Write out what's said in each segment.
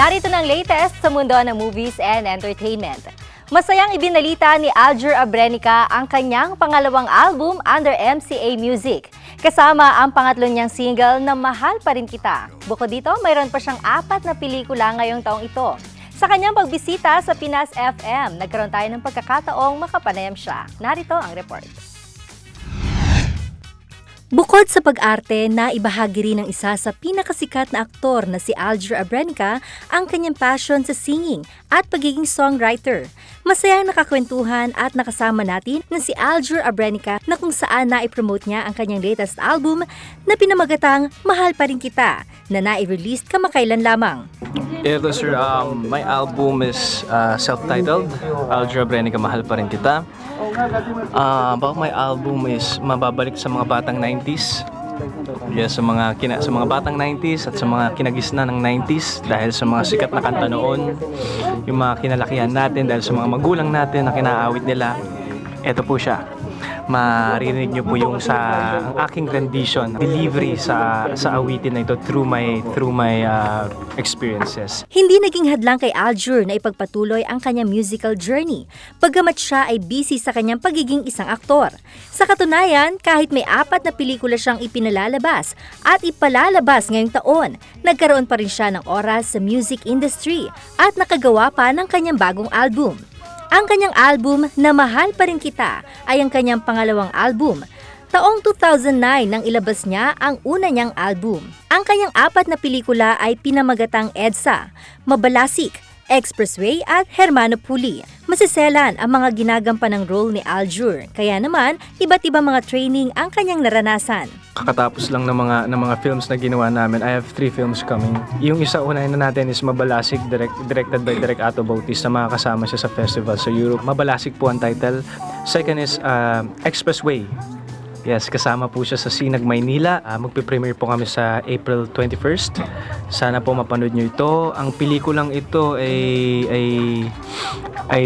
Narito ng latest sa mundo ng movies and entertainment. Masayang ibinalita ni Aljur Abrenica ang kanyang pangalawang album under MCA Music. Kasama ang pangatlo niyang single na Mahal Pa Rin Kita. Bukod dito, mayroon pa siyang 4 na pelikula ngayong taong ito. Sa kanyang pagbisita sa Pinas FM, nagkaroon tayo ng pagkakataong makapanayam siya. Narito ang report. Bukod sa pag-arte, naibahagi rin ng isa sa pinakasikat na aktor na si Aljur Abrenica ang kanyang passion sa singing at pagiging songwriter. Masayang nakakwentuhan at nakasama natin na si Aljur Abrenica na kung saan na-promote niya ang kanyang latest album na pinamagatang Mahal Pa Rin Kita na na-release kamakailan lamang. Ito sir, my album is self-titled, Aljur Abrenica Mahal Pa Rin Kita. About my album is mababalik sa mga batang 90s. Yes, sa mga batang 90s at sa mga kinagisna ng 90s dahil sa mga sikat na kanta noon, yung mga kinalakihan natin dahil sa mga magulang natin na kinaawit nila. Ito po siya. Maririnig niyo po yung ang aking rendition, delivery sa awitin na ito through my experiences. Hindi naging hadlang kay Aljur na ipagpatuloy ang kanyang musical journey, bagamat siya ay busy sa kanyang pagiging isang aktor. Sa katunayan, kahit may 4 na pelikula siyang ipinalalabas at ipalalabas ngayong taon, nagkaroon pa rin siya ng oras sa music industry at nakagawa pa ng kanyang bagong album. Ang kanyang album na Mahal Pa Rin Kita ay ang kanyang pangalawang album. Taong 2009 nang ilabas niya ang una niyang album. Ang kanyang 4 na pelikula ay pinamagatang EDSA, Mabalasik, Expressway at Hermano Puli. Masiselan ang mga ginagampan ng role ni Aljur, kaya naman iba't ibang mga training ang kanyang naranasan. Kakatapos lang ng mga films na ginawa namin. I have 3 films coming. Yung isa unahin na natin is Mabalasik, directed by Direk Ato Bautista. Makakasama siya sa festival sa Europe. Mabalasik po ang title. Second is Expressway. Yes, kasama po siya sa Sinag, Maynila. Magpe-premiere po kami sa April 21st. Sana po mapanood nyo ito. Ang pelikulang ito ay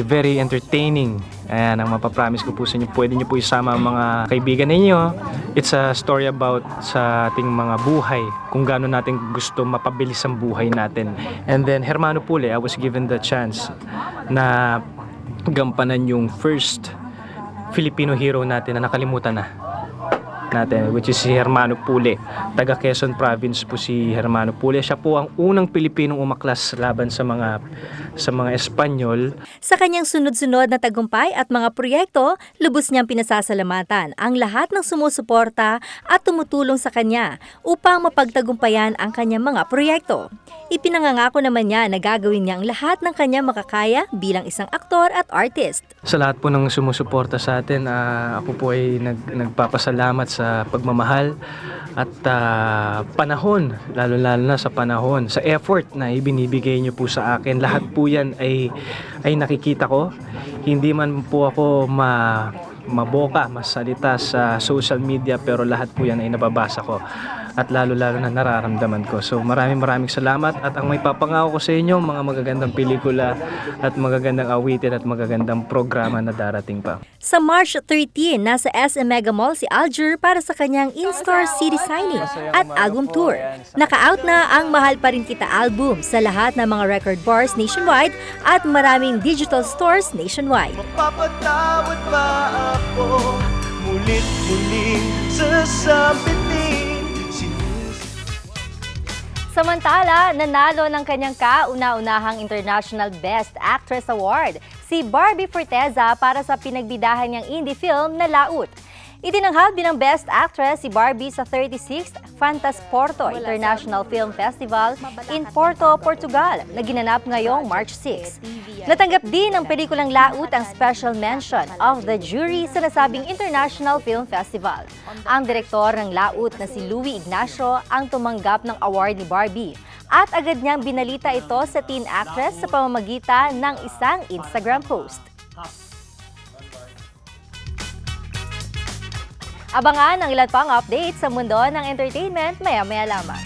very entertaining. Ayan, ang mapapromise ko po sa inyo, pwede nyo po isama ang mga kaibigan ninyo. It's a story about sa ating mga buhay, kung gaano natin gusto mapabilis ang buhay natin. And then, Hermano Puli, I was given the chance na gampanan yung first Filipino hero natin na nakalimutan natin, which is si Hermano Puli. Taga Quezon Province po si Hermano Puli. Siya po ang unang Pilipinong umaklas laban sa mga Espanyol. Sa kanyang sunod-sunod na tagumpay at mga proyekto, lubos niyang pinasasalamatan ang lahat ng sumusuporta at tumutulong sa kanya upang mapagtagumpayan ang kanyang mga proyekto. Ipinangangako naman niya na gagawin niya ang lahat ng kanyang makakaya bilang isang aktor at artist. Sa lahat po ng sumusuporta sa atin, ako po ay nagpapasalamat sa pagmamahal at panahon, lalo-lalo na sa panahon, sa effort na ibinibigay niyo po sa akin. Lahat po yan ay nakikita ko. Hindi man po ako maboka, masalita sa social media, pero lahat po yan ay nababasa ko at lalo-lalo na nararamdaman ko. So maraming salamat at ang may papangako ko sa inyo, mga magagandang pelikula at magagandang awitin at magagandang programa na darating pa. Sa March 13, nasa SM Mega Mall si Aljur para sa kanyang in-store CD signing at album tour. Naka-out na ang Mahal Pa Rin Kita album sa lahat ng mga record bars nationwide at maraming digital stores nationwide. Mapapatawad ba ako? Mulit-muling sasabitin. Samantala, nanalo ng kanyang kauna-unahang International Best Actress Award si Barbie Forteza para sa pinagbidahan niyang indie film na Laut. Itinanghal bilang Best Actress si Barbie sa 36th Fantasporto International Film Festival in Porto, Portugal na ginanap ngayong March 6. Natanggap din ng pelikulang Laut ang special mention of the jury sa nasabing International Film Festival. Ang direktor ng Laut na si Louie Ignacio ang tumanggap ng award ni Barbie at agad niyang binalita ito sa teen actress sa pamamagitan ng isang Instagram post. Abangan ang ilan pang updates sa mundo ng entertainment maya-maya lamang.